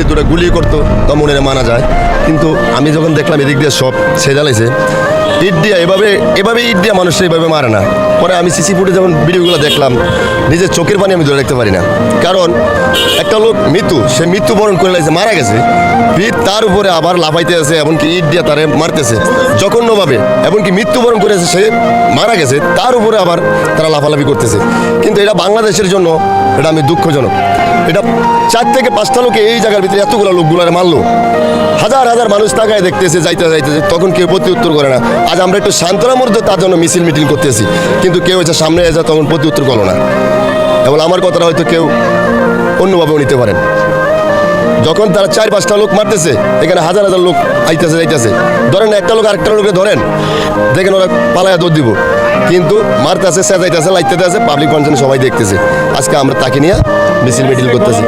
দুটো গুলি করতো তা মনে মানা যায়, কিন্তু আমি যখন দেখলাম এদিক দিয়ে সব ছেজালাইছে ইট দিয়া এভাবে ইট দিয়া মানুষ এইভাবে মারে না। পরে আমি সিসি ফুটে যখন ভিডিওগুলো দেখলাম নিজের চোখের পানি আমি ধরে রাখতে পারি না। কারণ একটা লোক সে মৃত্যুবরণ করে লাগছে, মারা গেছে, ফির তার উপরে আবার লাফাইতে আছে, এমনকি ইট দিয়া তারে মারতেছে জঘন্যভাবে, এমনকি মৃত্যুবরণ করেছে, সে মারা গেছে, তার উপরে আবার তারা লাফালাফি করতেছে। কিন্তু এটা বাংলাদেশের জন্য এটা আমি দুঃখজনক। এটা 4 থেকে 5টা লোকে এই জায়গার ভিতরে এতগুলো লোকগুলার মারলো, হাজার হাজার মানুষ তাকায় দেখতেছে, যাইতেছে, তখন কেউ প্রতি উত্তর করে না। আজ আমরা একটু সান্ত্বনার মধ্যে তার জন্য মিছিল মিটিং করতেছি, কিন্তু কেউ এসে সামনে এসে তখন প্রতি উত্তর করলো না। এবং আমার কথাটা হয়তো কেউ অন্যভাবেও নিতে পারেন। যখন তারা 4-5টা লোক মারতেছে, এখানে হাজার হাজার লোক আইতেছে যাইতেছে, ধরেন একটা লোক আরেকটা লোকে ধরেন, দেখেন ওরা পালায়া দৌড় দিব, কিন্তু মারতেছে, সেজাইতেছে, লাইতেছে, পাবলিক ফাংশনে সবাই দেখতেছে। আজকে আমরা তাকে নিয়ে মিছিল মিটিং করতেছি।